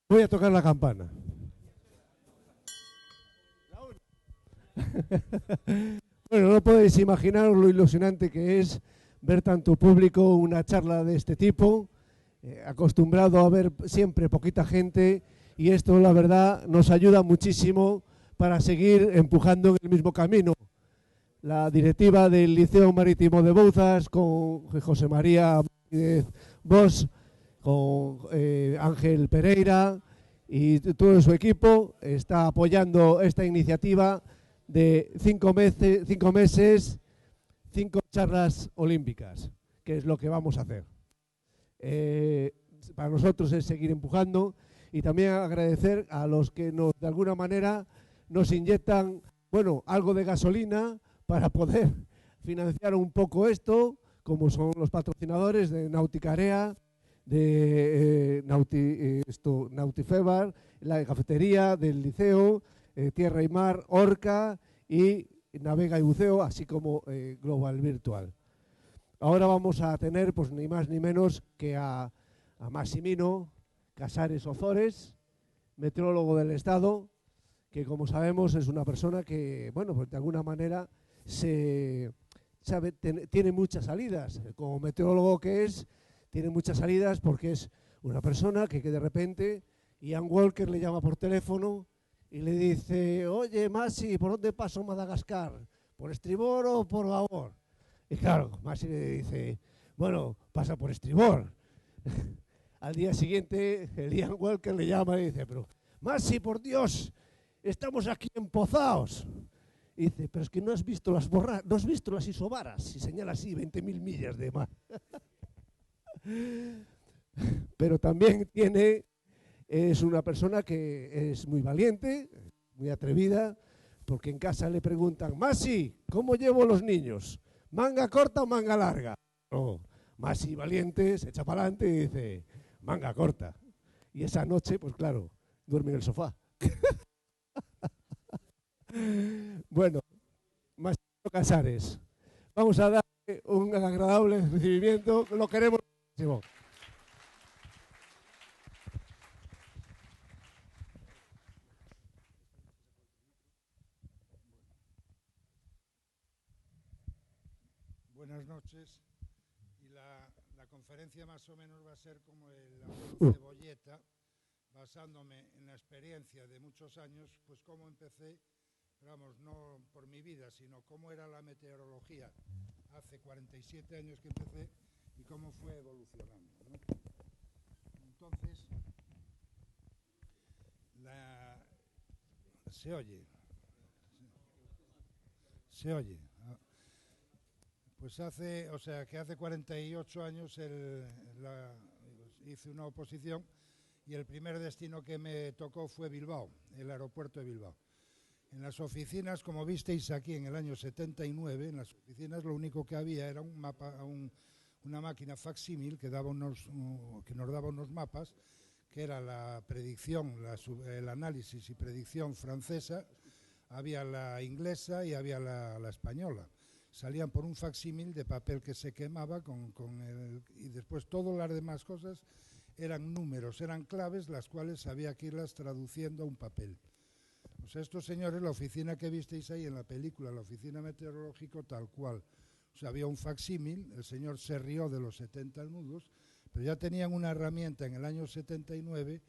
Voy a tocar la campana. Bueno, no podéis imaginaros lo ilusionante que es ver tanto público, una charla de este tipo, acostumbrado a ver siempre poquita gente, y esto la verdad nos ayuda muchísimo para seguir empujando en el mismo camino. La directiva del Liceo Marítimo de Bouzas, con José María Bosch, con Ángel Pereira y todo su equipo, está apoyando esta iniciativa de 5 meses, 5 charlas olímpicas, que es lo que vamos a hacer. Para nosotros es seguir empujando y también agradecer a los que de alguna manera nos inyectan, bueno, algo de gasolina para poder financiar un poco esto, como son los patrocinadores de Nauticarea, de Nautifebar, la cafetería del liceo, Tierra y Mar, Orca y Navega y Buceo, así como Global Virtual. Ahora vamos a tener, pues ni más ni menos que a Massimino Casares Ozores, meteorólogo del Estado, que como sabemos es una persona que, bueno, pues de alguna manera tiene muchas salidas. Como meteorólogo que es, tiene muchas salidas porque es una persona que de repente Ian Walker le llama por teléfono y le dice: oye, Masi, ¿por dónde paso Madagascar? ¿Por estribor o por babor? Y claro, Masi le dice: bueno, pasa por estribor. Al día siguiente, el Ian Walker le llama y dice: pero Masi, por Dios, estamos aquí empozados. Y dice: pero es que no has visto no has visto las isobaras. Y señala así 20.000 millas de mar. Pero también es una persona que es muy valiente, muy atrevida, porque en casa le preguntan: Masi, ¿cómo llevo los niños? ¿Manga corta o manga larga? No, Masi valiente, se echa para adelante y dice: manga corta. Y esa noche, pues claro, duerme en el sofá. Bueno, Masi Casares, vamos a darle un agradable recibimiento, lo queremos muchísimo. Buenas noches. Y la conferencia más o menos va a ser como el cebolleta, basándome en la experiencia de muchos años, pues cómo empecé, pero vamos, no por mi vida, sino cómo era la meteorología hace 47 años que empecé y cómo fue evolucionando, ¿no? Entonces, se oye. Se oye. Pues hace 48 años hice una oposición y el primer destino que me tocó fue Bilbao, el aeropuerto de Bilbao. En las oficinas, como visteis aquí en el año 79, en las oficinas lo único que había era un mapa, una máquina facsímil que nos daba unos mapas, que era la predicción, el análisis y predicción francesa, había la inglesa y había la española. Salían por un facsímil de papel que se quemaba y después todas las demás cosas eran números, eran claves, las cuales había que irlas traduciendo a un papel. O sea, estos señores, la oficina que visteis ahí en la película, la oficina meteorológica, tal cual. O sea, había un facsímil, el señor se rió de los 70 nudos, pero ya tenían una herramienta en el año 79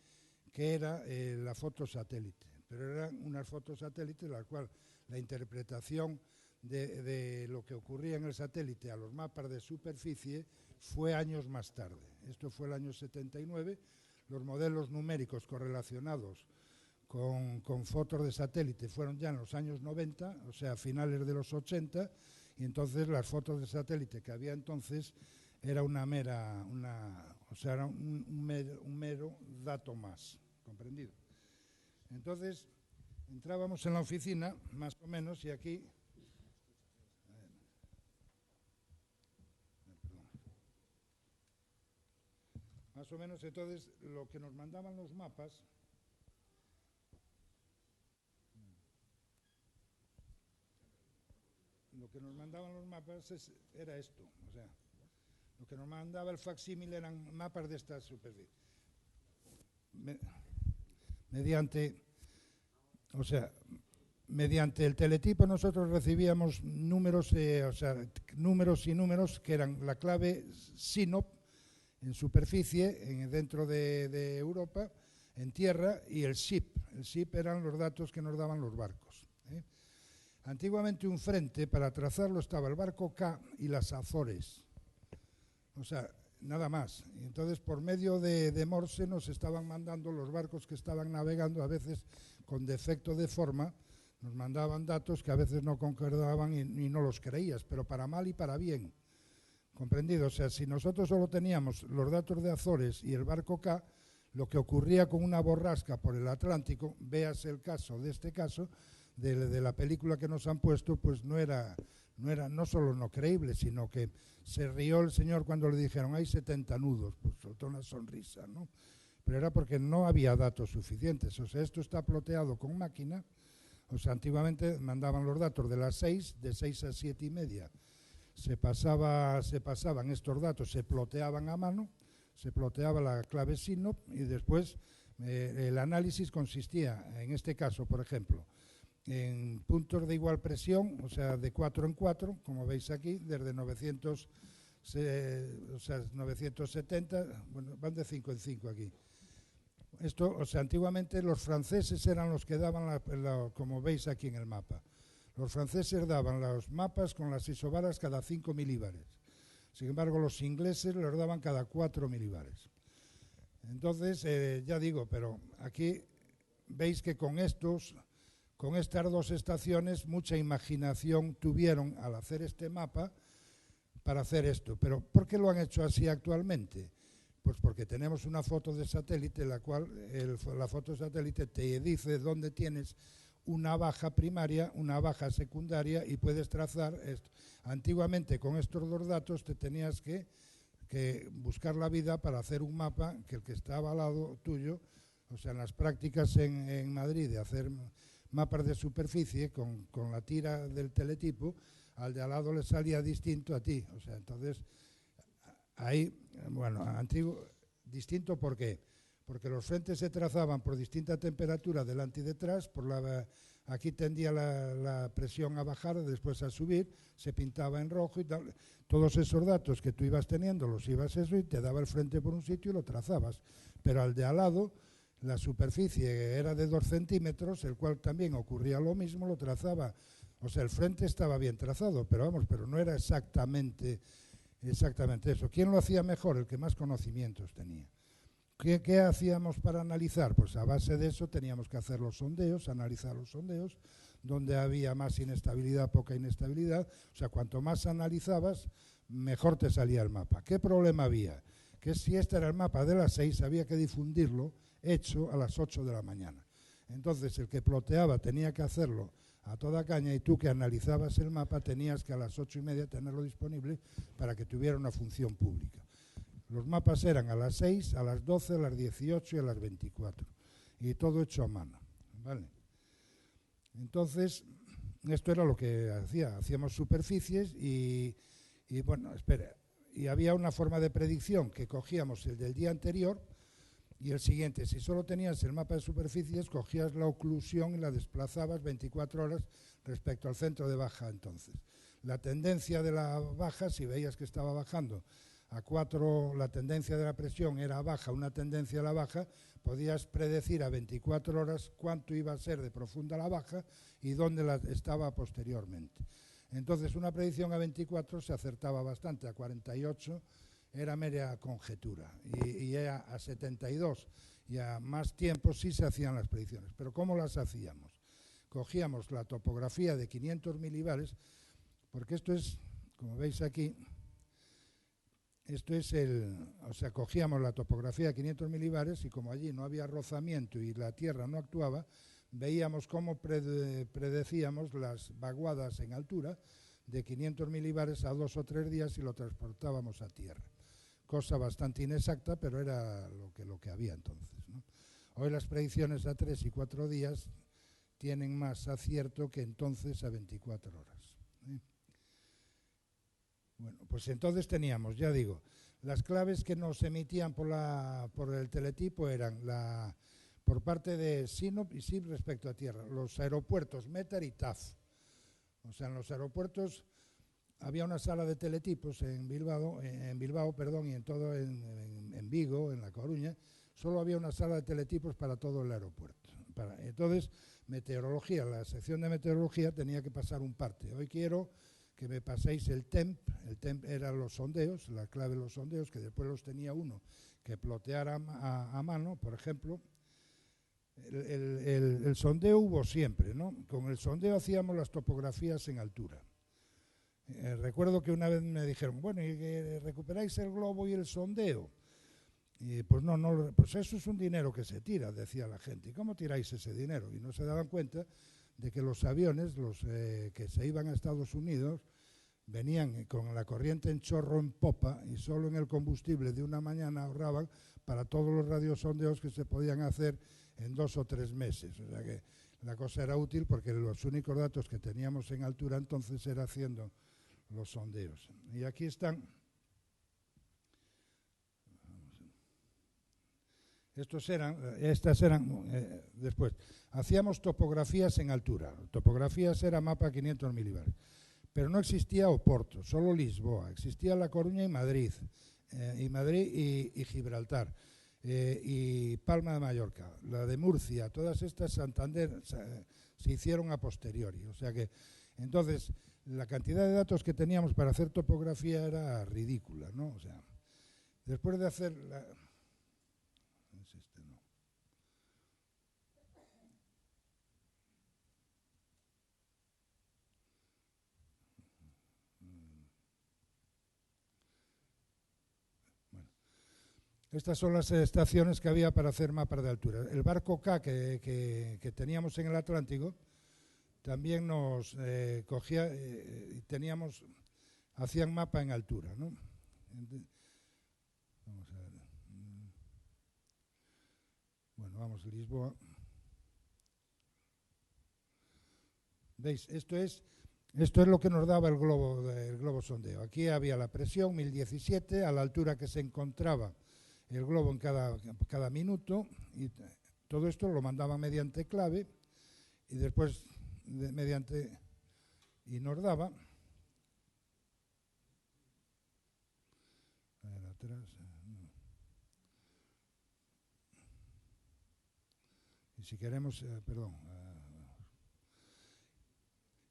que era la fotosatélite. Pero eran unas fotosatélites, la cual la interpretación de lo que ocurría en el satélite a los mapas de superficie fue años más tarde. Esto fue el año 79. Los modelos numéricos correlacionados con fotos de satélite fueron ya en los años 90, o sea, a finales de los 80, y entonces las fotos de satélite que había entonces era era un mero dato más, ¿comprendido? Entonces, entrábamos en la oficina, más o menos, y aquí... Más o menos, entonces, lo que nos mandaban los mapas... Lo que nos mandaban los mapas era esto, o sea, lo que nos mandaba el facsímil eran mapas de esta superficie. mediante, o sea, mediante el teletipo nosotros recibíamos números, números y números que eran la clave SINOP en superficie, dentro de Europa, en tierra, y el SIP. El SIP eran los datos que nos daban los barcos. Antiguamente un frente, para trazarlo, estaba el barco K y las Azores. O sea, nada más. Y entonces, por medio de Morse, nos estaban mandando los barcos que estaban navegando, a veces con defecto de forma, nos mandaban datos que a veces no concordaban y no los creías, pero para mal y para bien. ¿Comprendido? O sea, si nosotros solo teníamos los datos de Azores y el barco K, lo que ocurría con una borrasca por el Atlántico, veas el caso de este caso, de la película que nos han puesto, pues no solo no creíble, sino que se rió el señor cuando le dijeron hay 70 nudos, pues soltó una sonrisa, ¿no? Pero era porque no había datos suficientes. O sea, esto está ploteado con máquina. O sea, antiguamente mandaban los datos de las 6, de 6 a 7 y media. Se pasaban estos datos, se ploteaban a mano, se ploteaba la clave SINOP y después el análisis consistía, en este caso, por ejemplo, en puntos de igual presión, o sea, de 4 en 4, como veis aquí, desde 970, bueno, van de 5 en 5 aquí. Esto, o sea, antiguamente los franceses eran los que daban, como veis aquí en el mapa. Los franceses daban los mapas con las isobaras cada 5 milíbares. Sin embargo, los ingleses los daban cada 4 milíbares. Entonces, ya digo, pero aquí veis que con estas dos estaciones, mucha imaginación tuvieron al hacer este mapa para hacer esto. Pero ¿por qué lo han hecho así actualmente? Pues porque tenemos una foto de satélite, la cual la foto de satélite te dice dónde tienes una baja primaria, una baja secundaria y puedes trazar esto. Antiguamente con estos dos datos te tenías que buscar la vida para hacer un mapa que el que estaba al lado tuyo, o sea, en las prácticas en Madrid de hacer mapas de superficie con la tira del teletipo, al de al lado le salía distinto a ti. O sea, entonces, ahí, bueno, distinto ¿por qué? Porque los frentes se trazaban por distinta temperatura delante y detrás, aquí tendía la presión a bajar, después a subir, se pintaba en rojo y tal. Todos esos datos que tú ibas teniendo los ibas eso y te daba el frente por un sitio y lo trazabas. Pero al de al lado, la superficie era de 2 centímetros, el cual también ocurría lo mismo, lo trazaba. O sea, el frente estaba bien trazado, pero no era exactamente eso. ¿Quién lo hacía mejor? El que más conocimientos tenía. ¿Qué hacíamos para analizar? Pues a base de eso teníamos que hacer los sondeos, analizar los sondeos, donde había más inestabilidad, poca inestabilidad. O sea, cuanto más analizabas, mejor te salía el mapa. ¿Qué problema había? Que si este era el mapa de las 6, había que difundirlo hecho a las 8 de la mañana. Entonces, el que ploteaba tenía que hacerlo a toda caña y tú que analizabas el mapa tenías que a las 8 y media tenerlo disponible para que tuviera una función pública. Los mapas eran a las 6, a las 12, a las 18 y a las 24. Y todo hecho a mano, ¿vale? Entonces, esto era lo que hacíamos superficies y bueno, espera, y había una forma de predicción que cogíamos el del día anterior y el siguiente. Si solo tenías el mapa de superficies, cogías la oclusión y la desplazabas 24 horas respecto al centro de baja entonces. La tendencia de la baja, si veías que estaba bajando a 4, la tendencia de la presión era baja, una tendencia a la baja, podías predecir a 24 horas cuánto iba a ser de profunda la baja y dónde estaba posteriormente. Entonces, una predicción a 24 se acertaba bastante, a 48 era mera conjetura y a 72 y a más tiempo sí se hacían las predicciones. Pero ¿cómo las hacíamos? Cogíamos la topografía de 500 milibares, porque esto es, como veis aquí, o sea, cogíamos la topografía de 500 milibares y como allí no había rozamiento y la Tierra no actuaba, veíamos cómo predecíamos las vaguadas en altura de 500 milibares a 2 o 3 días y lo transportábamos a Tierra. Cosa bastante inexacta, pero era lo que había entonces, ¿no? Hoy las predicciones a 3 y 4 días tienen más acierto que entonces a 24 horas. Bueno, pues entonces teníamos, ya digo, las claves que nos emitían por el teletipo eran por parte de SINOP y SIP respecto a tierra. Los aeropuertos Metar y TAF. O sea, en los aeropuertos había una sala de teletipos en Bilbao, y en Vigo, en La Coruña, solo había una sala de teletipos para todo el aeropuerto. Entonces, meteorología, la sección de meteorología tenía que pasar un parte. Hoy quiero que me paséis el TEMP eran los sondeos, la clave de los sondeos, que después los tenía uno que ploteara a mano, por ejemplo. El sondeo hubo siempre, ¿no? Con el sondeo hacíamos las topografías en altura. Recuerdo que una vez me dijeron, bueno, ¿y que recuperáis el globo y el sondeo? Y pues no, pues eso es un dinero que se tira, decía la gente. ¿Y cómo tiráis ese dinero? Y no se daban cuenta de que los aviones, los que se iban a Estados Unidos, venían con la corriente en chorro en popa y solo en el combustible de una mañana ahorraban para todos los radiosondeos que se podían hacer en 2 o 3 meses. O sea que la cosa era útil porque los únicos datos que teníamos en altura entonces era haciendo los sondeos. Y aquí están. Estas eran después. Hacíamos topografías en altura. Topografías era mapa 500 milibares. Pero no existía Oporto, solo Lisboa. Existía La Coruña y Madrid. Y Gibraltar. Y Palma de Mallorca. La de Murcia, todas estas, Santander, se hicieron a posteriori. O sea que, entonces, la cantidad de datos que teníamos para hacer topografía era ridícula, ¿no? O sea, después de hacer la... Estas son las estaciones que había para hacer mapas de altura. El barco K que teníamos en el Atlántico también nos cogía, hacían mapa en altura, ¿no? Vamos a ver. Bueno, vamos, Lisboa. ¿Veis? Esto es lo que nos daba el globo sondeo. Aquí había la presión, 1017, a la altura que se encontraba el globo en cada minuto, y todo esto lo mandaba mediante clave y después y nos daba y si queremos,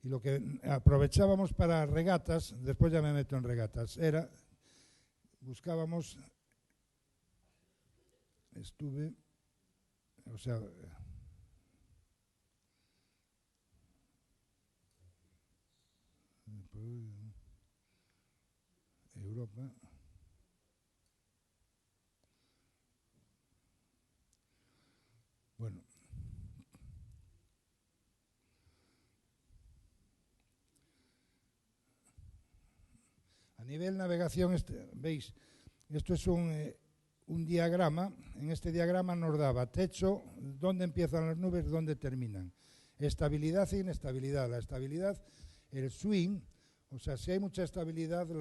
y lo que aprovechábamos para regatas, después ya me meto en regatas, buscábamos, o sea, Europa. Bueno. A nivel navegación, veis, esto es un diagrama. En este diagrama nos daba techo, dónde empiezan las nubes, dónde terminan. Estabilidad e inestabilidad. La estabilidad, el swing, o sea, si hay mucha estabilidad,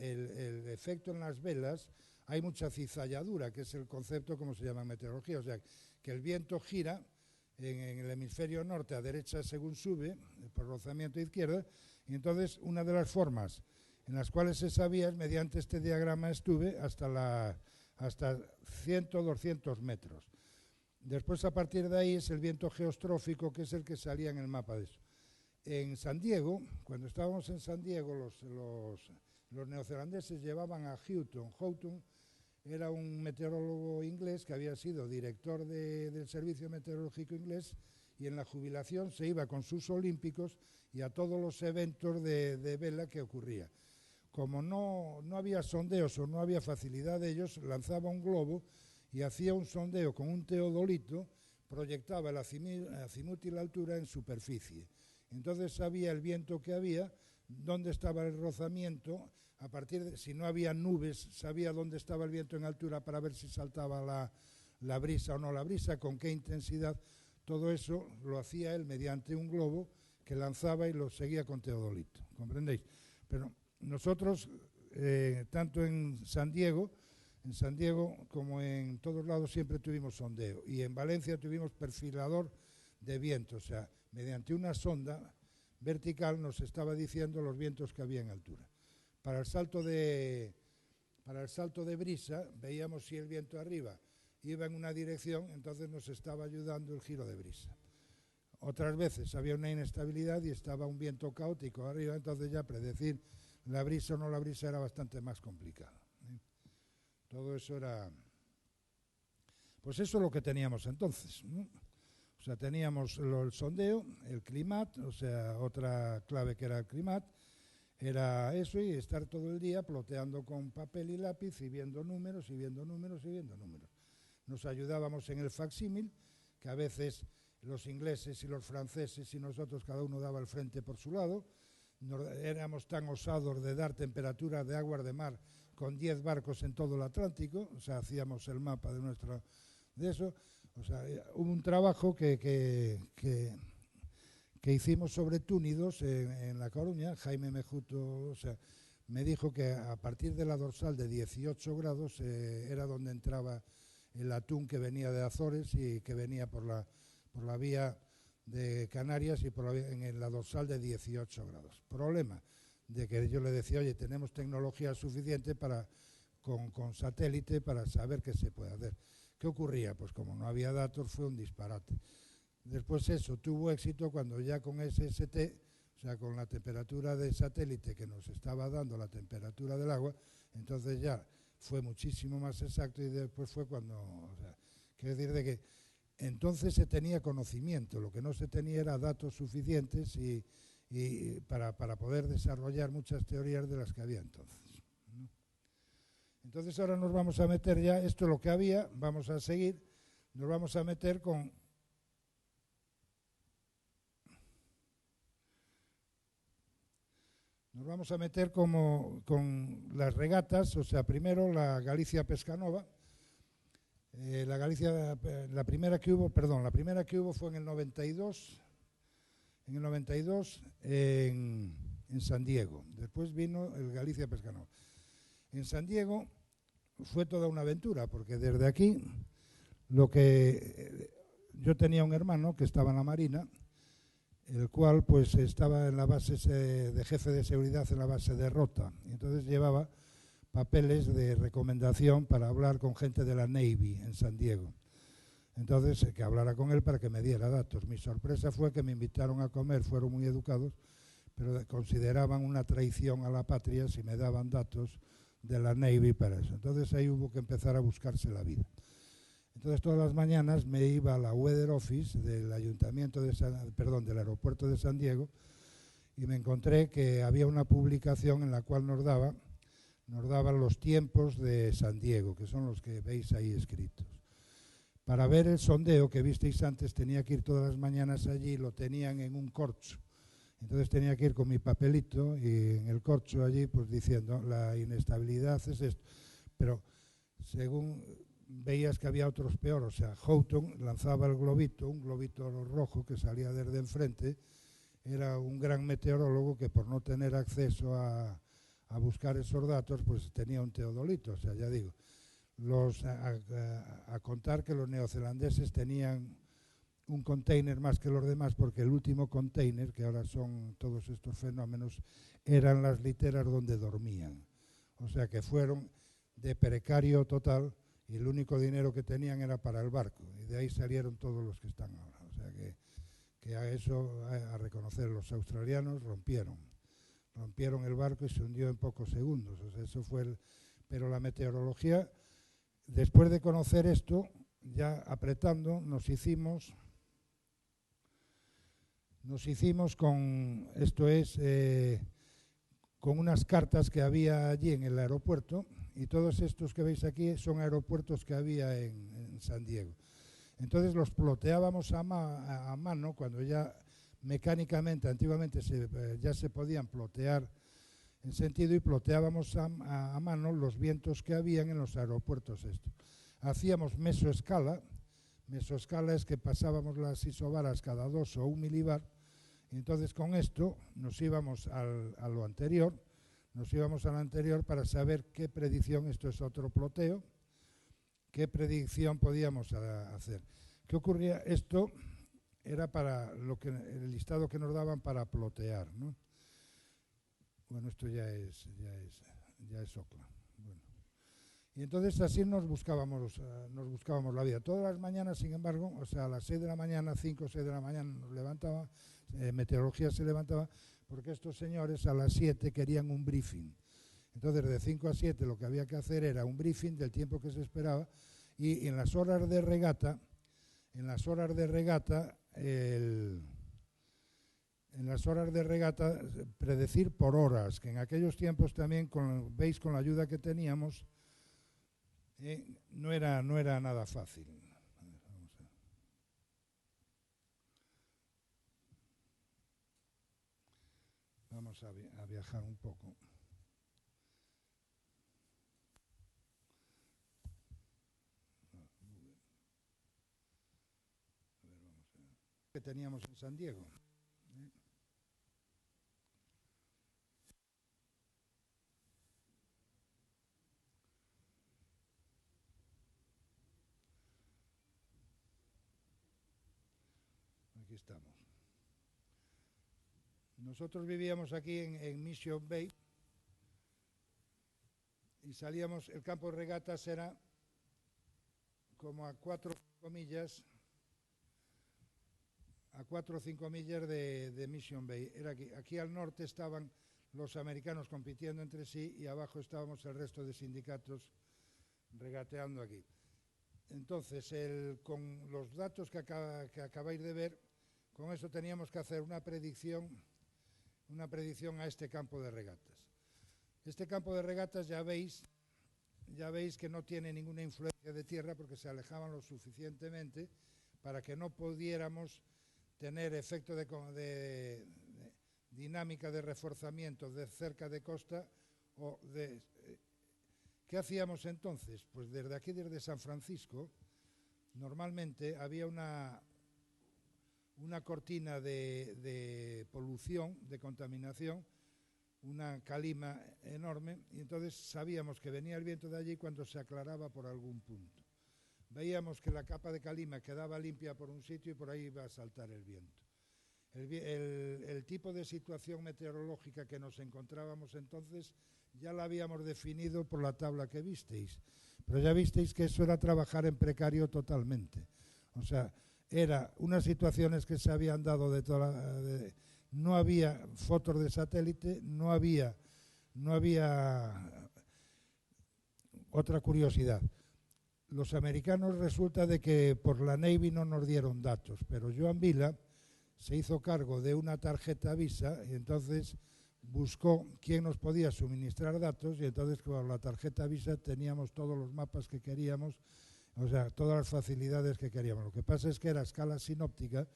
el efecto en las velas, hay mucha cizalladura, que es el concepto como se llama en meteorología. O sea, que el viento gira en el hemisferio norte a derecha según sube, por rozamiento a izquierda, y entonces una de las formas en las cuales se sabía es mediante este diagrama hasta 100 o 200 metros. Después, a partir de ahí, es el viento geostrófico, que es el que salía en el mapa de eso. En San Diego, cuando estábamos en San Diego, los neozelandeses llevaban a Houghton. Houghton era un meteorólogo inglés que había sido director del Servicio Meteorológico Inglés, y en la jubilación se iba con sus olímpicos y a todos los eventos de vela que ocurría. Como no había sondeos o no había facilidad de ellos, lanzaba un globo y hacía un sondeo con un teodolito, proyectaba el azimut y la altura en superficie. Entonces sabía el viento que había, dónde estaba el rozamiento, si no había nubes, sabía dónde estaba el viento en altura para ver si saltaba la brisa o no la brisa, con qué intensidad. Todo eso lo hacía él mediante un globo que lanzaba y lo seguía con teodolito. ¿Comprendéis? Pero nosotros, tanto en San Diego, En San Diego, como en todos lados, siempre tuvimos sondeo. Y en Valencia tuvimos perfilador de viento, o sea, mediante una sonda vertical nos estaba diciendo los vientos que había en altura. Para el salto de brisa, veíamos si el viento arriba iba en una dirección, entonces nos estaba ayudando el giro de brisa. Otras veces había una inestabilidad y estaba un viento caótico arriba, entonces ya predecir la brisa o no la brisa era bastante más complicado. Todo eso era... Pues eso es lo que teníamos entonces, ¿no? O sea, teníamos el sondeo, el climat, o sea, otra clave que era el climat, era eso y estar todo el día ploteando con papel y lápiz y viendo números y viendo números y viendo números. Nos ayudábamos en el facsímil, que a veces los ingleses y los franceses y nosotros cada uno daba el frente por su lado. Éramos tan osados de dar temperatura de aguas de mar con 10 barcos en todo el Atlántico, o sea, hacíamos el mapa de eso. O sea, hubo un trabajo que hicimos sobre túnidos en La Coruña. Jaime Mejuto, o sea, me dijo que a partir de la dorsal de 18 grados era donde entraba el atún que venía de Azores y que venía por la vía de Canarias y en la dorsal de 18 grados. Problema de que yo le decía, oye, tenemos tecnología suficiente con satélite para saber qué se puede hacer. ¿Qué ocurría? Pues como no había datos fue un disparate. Después eso tuvo éxito cuando ya con SST, o sea, con la temperatura de satélite que nos estaba dando la temperatura del agua, entonces ya fue muchísimo más exacto y después fue cuando, o sea, quiero decir de que entonces se tenía conocimiento, lo que no se tenía era datos suficientes y para poder desarrollar muchas teorías de las que había entonces, ¿no? Entonces ahora nos vamos a meter ya, esto es lo que había, vamos a seguir, nos vamos a meter con... Nos vamos a meter con las regatas, o sea, primero la Galicia Pescanova. La primera que hubo fue en el 92, en San Diego. Después vino el Galicia Pescanova. En San Diego fue toda una aventura, porque desde aquí, yo tenía un hermano que estaba en la Marina, el cual pues estaba en la base de jefe de seguridad en la base de Rota, y entonces llevaba papeles de recomendación para hablar con gente de la Navy en San Diego. Entonces, que hablara con él para que me diera datos. Mi sorpresa fue que me invitaron a comer, fueron muy educados, pero consideraban una traición a la patria si me daban datos de la Navy para eso. Entonces ahí hubo que empezar a buscarse la vida. Entonces todas las mañanas me iba a la Weather Office del ayuntamiento del aeropuerto de San Diego y me encontré que había una publicación en la cual nos daban los tiempos de San Diego, que son los que veis ahí escritos. Para ver el sondeo que visteis antes tenía que ir todas las mañanas allí, lo tenían en un corcho. Entonces tenía que ir con mi papelito y en el corcho allí pues diciendo la inestabilidad es esto. Pero según veías que había otros peor, o sea, Houghton lanzaba un globito rojo que salía desde enfrente, era un gran meteorólogo que por no tener acceso a buscar esos datos, pues tenía un teodolito, o sea, ya digo, a contar que los neozelandeses tenían un container más que los demás, porque el último container, que ahora son todos estos fenómenos, eran las literas donde dormían, o sea que fueron de precario total, y el único dinero que tenían era para el barco, y de ahí salieron todos los que están ahora. O sea que a eso, a reconocer, los australianos rompieron el barco y se hundió en pocos segundos. O sea, eso fue pero la meteorología, después de conocer esto, ya apretando, nos hicimos con, con unas cartas que había allí en el aeropuerto, y todos estos que veis aquí son aeropuertos que había en San Diego. Entonces los ploteábamos a mano, cuando ya mecánicamente, antiguamente ya se podían plotear en sentido, y ploteábamos a mano los vientos que habían en los aeropuertos estos. Hacíamos mesoescala es que pasábamos las isobaras cada 2 o 1 milibar, y entonces con esto nos íbamos a lo anterior, para saber qué predicción, esto es otro ploteo, qué predicción podíamos hacer. ¿Qué ocurría? Esto era para el listado que nos daban para plotear, ¿no? Bueno, esto ya es Ocla. Bueno. Y entonces así nos buscábamos la vida. Todas las mañanas, sin embargo, o sea, a las 6 de la mañana, 5 o 6 de la mañana nos levantaba, meteorología se levantaba, porque estos señores a las 7 querían un briefing. Entonces, de 5 a 7 lo que había que hacer era un briefing del tiempo que se esperaba, y en las horas de regata, predecir por horas, que en aquellos tiempos también, veis con la ayuda que teníamos, no era nada fácil. Vamos a viajar un poco. Que teníamos en San Diego. Aquí estamos. Nosotros vivíamos aquí en Mission Bay y salíamos, el campo de regatas era como a 4 o 5 millas de Mission Bay. Era aquí al norte estaban los americanos compitiendo entre sí y abajo estábamos el resto de sindicatos regateando aquí. Entonces, con los datos que acabáis de ver, con eso teníamos que hacer una predicción a este campo de regatas. Este campo de regatas ya veis que no tiene ninguna influencia de tierra porque se alejaban lo suficientemente para que no pudiéramos tener efecto de dinámica de reforzamiento de cerca de costa. ¿Qué hacíamos entonces? Pues desde aquí, desde San Francisco, normalmente había una cortina de polución, de contaminación, una calima enorme, y entonces sabíamos que venía el viento de allí cuando se aclaraba por algún punto. Veíamos que la capa de calima quedaba limpia por un sitio y por ahí iba a saltar el viento. El tipo de situación meteorológica que nos encontrábamos entonces ya la habíamos definido por la tabla que visteis, pero ya visteis que eso era trabajar en precario totalmente. O sea, era unas situaciones que se habían dado no había fotos de satélite, no había otra curiosidad. Los americanos resulta de que por la Navy no nos dieron datos, pero Joan Vila se hizo cargo de una tarjeta Visa y entonces buscó quién nos podía suministrar datos y entonces con la tarjeta Visa teníamos todos los mapas que queríamos, o sea, todas las facilidades que queríamos. Lo que pasa es que era a escala sinóptica,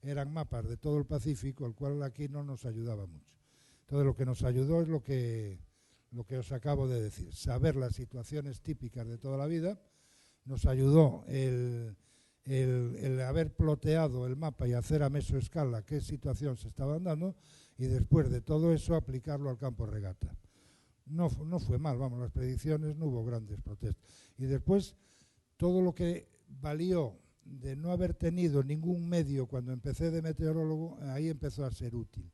eran mapas de todo el Pacífico, el cual aquí no nos ayudaba mucho. Entonces lo que nos ayudó es lo que os acabo de decir, saber las situaciones típicas de toda la vida. Nos ayudó el haber ploteado el mapa y hacer a mesoescala qué situación se estaban dando y después de todo eso aplicarlo al campo regata. No fue mal, vamos, las predicciones no hubo grandes protestas. Y después todo lo que valió de no haber tenido ningún medio cuando empecé de meteorólogo, ahí empezó a ser útil.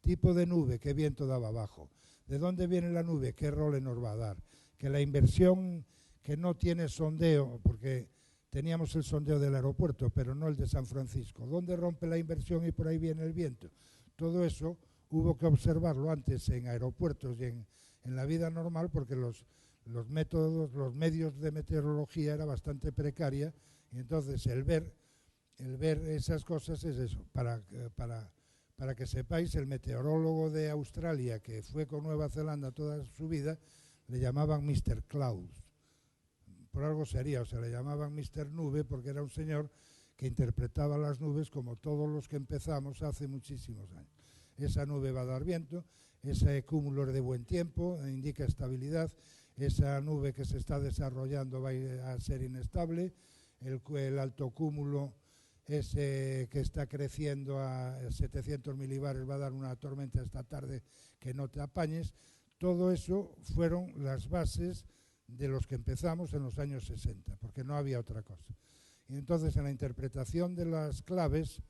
Tipo de nube, qué viento daba abajo, de dónde viene la nube, qué rol nos va a dar, que la inversión que no tiene sondeo, porque teníamos el sondeo del aeropuerto, pero no el de San Francisco. ¿Dónde rompe la inversión y por ahí viene el viento? Todo eso hubo que observarlo antes en aeropuertos y en la vida normal, porque los medios de meteorología era bastante precaria, y entonces el ver esas cosas es eso. Para que sepáis, el meteorólogo de Australia, que fue con Nueva Zelanda toda su vida, le llamaban Mr. Cloud. Por algo sería, o sea, le llamaban Mr. Nube porque era un señor que interpretaba las nubes como todos los que empezamos hace muchísimos años. Esa nube va a dar viento, ese cúmulo es de buen tiempo, indica estabilidad, esa nube que se está desarrollando va a ser inestable, el alto cúmulo ese que está creciendo a 700 milibares va a dar una tormenta esta tarde que no te apañes. Todo eso fueron las bases de los que empezamos en los años 60, porque no había otra cosa. Y entonces en la interpretación de las claves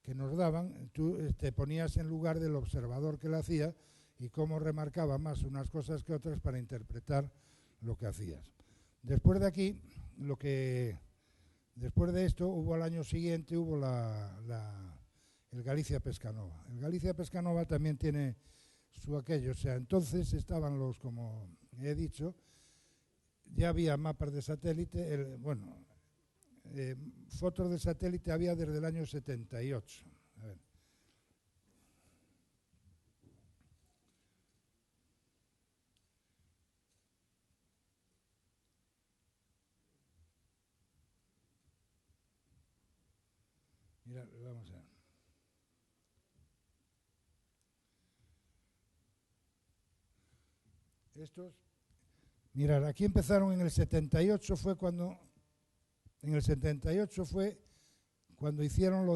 que nos daban, tú te ponías en lugar del observador que lo hacía y cómo remarcaba más unas cosas que otras para interpretar lo que hacías. Después de aquí, después de esto, hubo al año siguiente, hubo el Galicia Pescanova. El Galicia Pescanova también tiene su aquello, o sea, entonces estaban como he dicho, ya había mapas de satélite, fotos de satélite había desde el año 78. A ver. Mira, vamos a ver. Mirad, aquí empezaron en el 78, fue cuando hicieron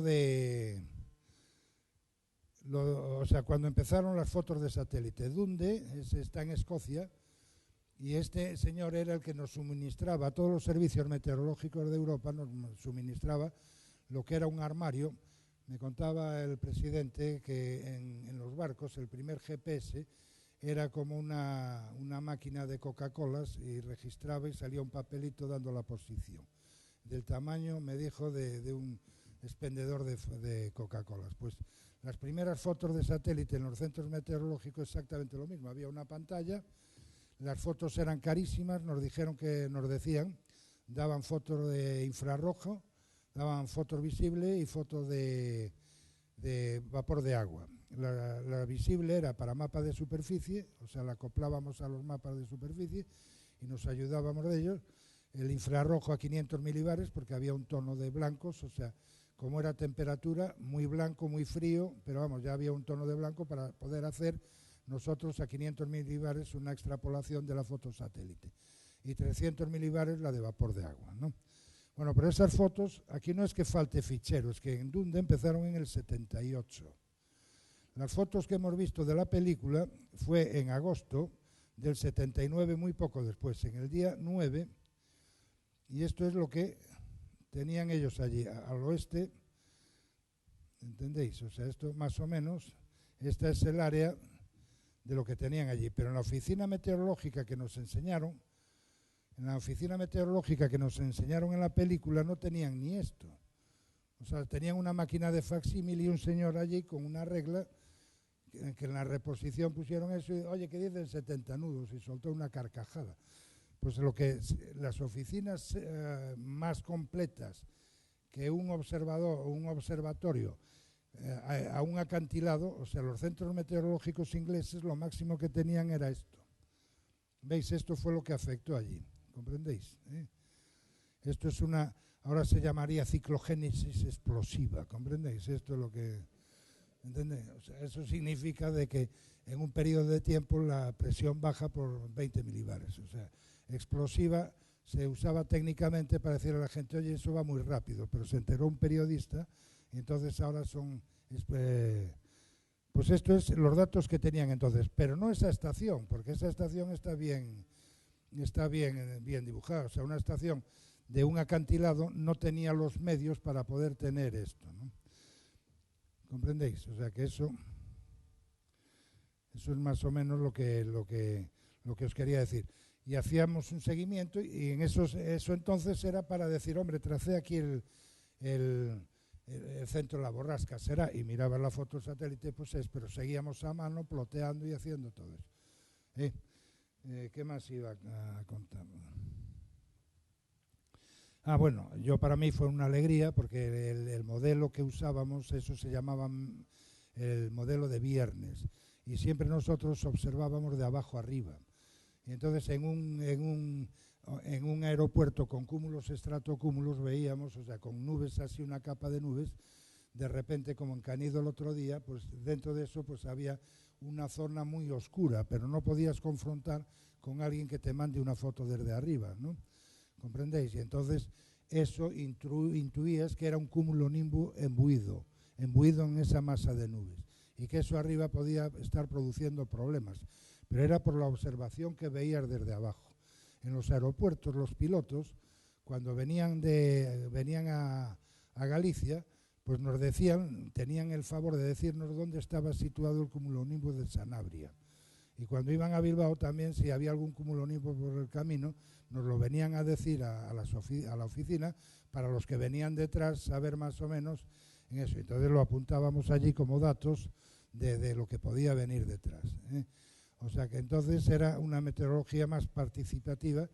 cuando empezaron las fotos de satélite. Dundee está en Escocia y este señor era el que nos suministraba, a todos los servicios meteorológicos de Europa nos suministraba lo que era un armario. Me contaba el presidente que en los barcos el primer GPS era como una máquina de Coca-Colas y registraba y salía un papelito dando la posición. Del tamaño, me dijo, de un expendedor de Coca-Colas. Pues las primeras fotos de satélite en los centros meteorológicos exactamente lo mismo. Había una pantalla, las fotos eran carísimas, nos decían, daban fotos de infrarrojo, daban fotos visibles y fotos de vapor de agua. La visible era para mapas de superficie, o sea, la acoplábamos a los mapas de superficie y nos ayudábamos de ellos. El infrarrojo a 500 milibares porque había un tono de blancos, o sea, como era temperatura, muy blanco, muy frío, pero vamos, ya había un tono de blanco para poder hacer nosotros a 500 milibares una extrapolación de la foto satélite y 300 milibares la de vapor de agua, ¿no? Bueno, pero esas fotos, aquí no es que falte fichero, es que en Dundee empezaron en el 78. Las fotos que hemos visto de la película fue en agosto del 79, muy poco después, en el día 9, y esto es lo que tenían ellos allí, al oeste, ¿entendéis? O sea, esto más o menos, esta es el área de lo que tenían allí, pero en la oficina meteorológica que nos enseñaron, en la película no tenían ni esto. O sea, tenían una máquina de facsímil y un señor allí con una regla que en la reposición pusieron eso y, oye, ¿qué dicen 70 nudos? Y soltó una carcajada. Pues las oficinas más completas que un observador o un observatorio a un acantilado, o sea, los centros meteorológicos ingleses lo máximo que tenían era esto. ¿Veis? Esto fue lo que afectó allí. ¿Comprendéis? Esto es ahora se llamaría ciclogénesis explosiva, ¿comprendéis? Esto es lo que, ¿entendéis? O sea, eso significa de que en un periodo de tiempo la presión baja por 20 milibares, o sea, explosiva se usaba técnicamente para decir a la gente, oye, eso va muy rápido, pero se enteró un periodista y entonces ahora pues esto es los datos que tenían entonces, pero no esa estación, porque esa estación está bien dibujada. O sea, una estación de un acantilado no tenía los medios para poder tener esto, ¿no? ¿Comprendéis? O sea que eso es más o menos lo que os quería decir. Y hacíamos un seguimiento y en eso entonces era para decir, hombre, tracé aquí el centro de la borrasca, será, y miraba la foto satélite, pues pero seguíamos a mano, ploteando y haciendo todo eso. ¿Qué más iba a contar? Bueno, para mí fue una alegría porque el modelo que usábamos, eso se llamaba el modelo de viernes, y siempre nosotros observábamos de abajo arriba. Y entonces en un aeropuerto con cúmulos, estratocúmulos, veíamos, o sea, con nubes así, una capa de nubes, de repente, como en Canido el otro día, pues dentro de eso pues había una zona muy oscura, pero no podías confrontar con alguien que te mande una foto desde arriba, ¿no? ¿Comprendéis? Y entonces eso intuías que era un cúmulo nimbo embuido en esa masa de nubes, y que eso arriba podía estar produciendo problemas, pero era por la observación que veías desde abajo. en los aeropuertos los pilotos, cuando venían a Galicia, pues nos decían, tenían el favor de decirnos dónde estaba situado el cumulonimbus de Sanabria. Y cuando iban a Bilbao también, si había algún cumulonimbus por el camino, nos lo venían a decir a la oficina, para los que venían detrás saber más o menos en eso. Entonces lo apuntábamos allí como datos de lo que podía venir detrás, ¿eh? O sea que entonces era una meteorología más participativa.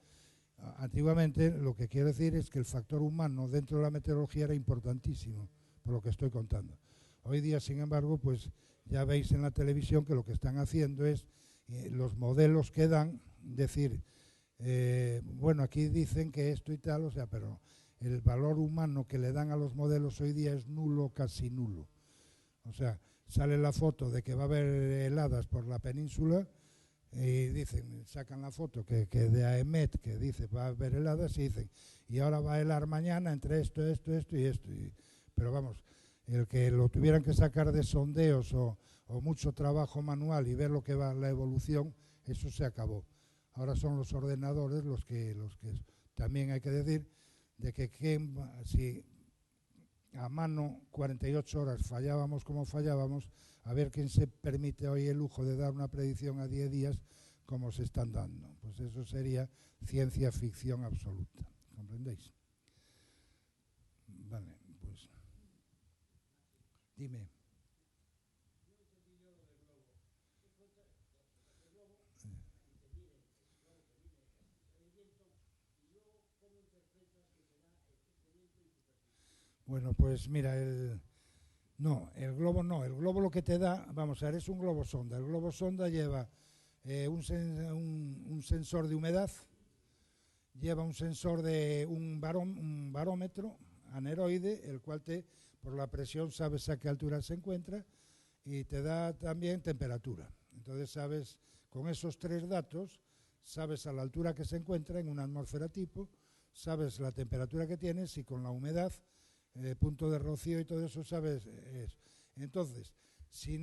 Antiguamente, lo que quiero decir es que el factor humano dentro de la meteorología era importantísimo, por lo que estoy contando. Hoy día, sin embargo, pues ya veis en la televisión que lo que están haciendo es los modelos que dan, decir, bueno, aquí dicen que esto y tal, o sea, pero el valor humano que le dan a los modelos hoy día es nulo, casi nulo. O sea, sale la foto de que va a haber heladas por la península y dicen, sacan la foto que de AEMET, que dice va a haber heladas, y dicen, y ahora va a helar mañana entre esto y esto. Pero vamos, el que lo tuvieran que sacar de sondeos o mucho trabajo manual y ver lo que va la evolución, eso se acabó. Ahora son los ordenadores los que también hay que decir de que si a mano 48 horas fallábamos como fallábamos, a ver quién se permite hoy el lujo de dar una predicción a 10 días como se están dando. Pues eso sería ciencia ficción absoluta. ¿Comprendéis? Vale, pues dime. Bueno, pues mira, el globo no, el globo lo que te da, vamos a ver, es un globo sonda. El globo sonda lleva un sensor de humedad, lleva un sensor de un barómetro aneroide, el cual por la presión sabes a qué altura se encuentra, y te da también temperatura. Entonces sabes, con esos tres datos, sabes a la altura que se encuentra en una atmósfera tipo, sabes la temperatura que tienes y con la humedad, punto de rocío y todo eso, sabes eso. Entonces, si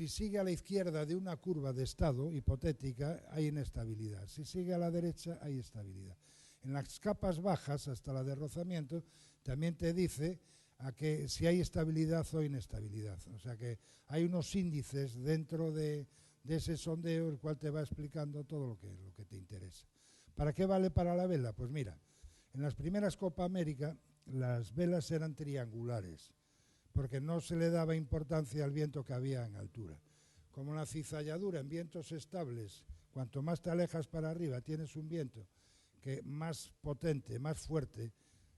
sigue a la izquierda de una curva de estado hipotética, hay inestabilidad. Si sigue a la derecha, hay estabilidad. En las capas bajas, hasta la de rozamiento, también te dice a que si hay estabilidad o inestabilidad. O sea que hay unos índices dentro de ese sondeo, el cual te va explicando todo lo que te interesa. ¿Para qué vale para la vela? Pues mira, en las primeras Copa América las velas eran triangulares, porque no se le daba importancia al viento que había en altura. Como la cizalladura en vientos estables, cuanto más te alejas para arriba tienes un viento que más potente, más fuerte,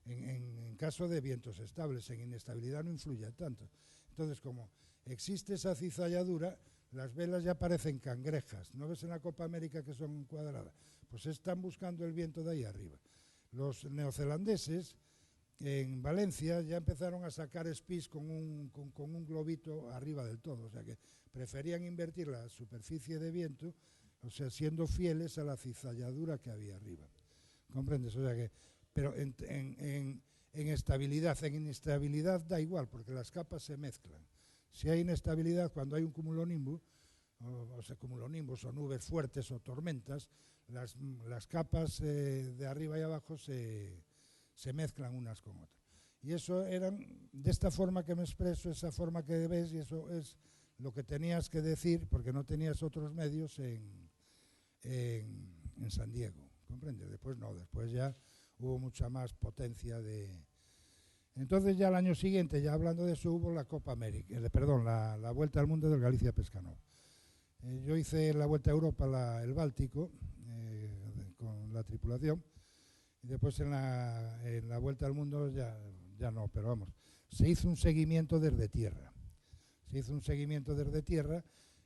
en caso de vientos estables, en inestabilidad no influye tanto. Entonces, como existe esa cizalladura, las velas ya parecen cangrejas. ¿No ves en la Copa América que son cuadradas? Pues están buscando el viento de ahí arriba. Los neozelandeses en Valencia ya empezaron a sacar espís con un globito arriba del todo, o sea que preferían invertir la superficie de viento, o sea, siendo fieles a la cizalladura que había arriba. ¿Comprendes? O sea que, pero en estabilidad, en inestabilidad da igual, porque las capas se mezclan. Si hay inestabilidad, cuando hay un cumulonimbus, o sea, cumulonimbus o nubes fuertes o tormentas, las capas de arriba y abajo se mezclan unas con otras. Y eso eran, de esta forma que me expreso, esa forma que ves, y eso es lo que tenías que decir, porque no tenías otros medios en San Diego, ¿comprendes? Después no, después ya hubo mucha más potencia de... Entonces ya el año siguiente, ya hablando de eso, hubo la Copa América, la Vuelta al Mundo del Galicia Pescanova. Yo hice la Vuelta a Europa, el Báltico, con la tripulación, y después en la Vuelta al Mundo ya no, pero vamos, se hizo un seguimiento desde tierra.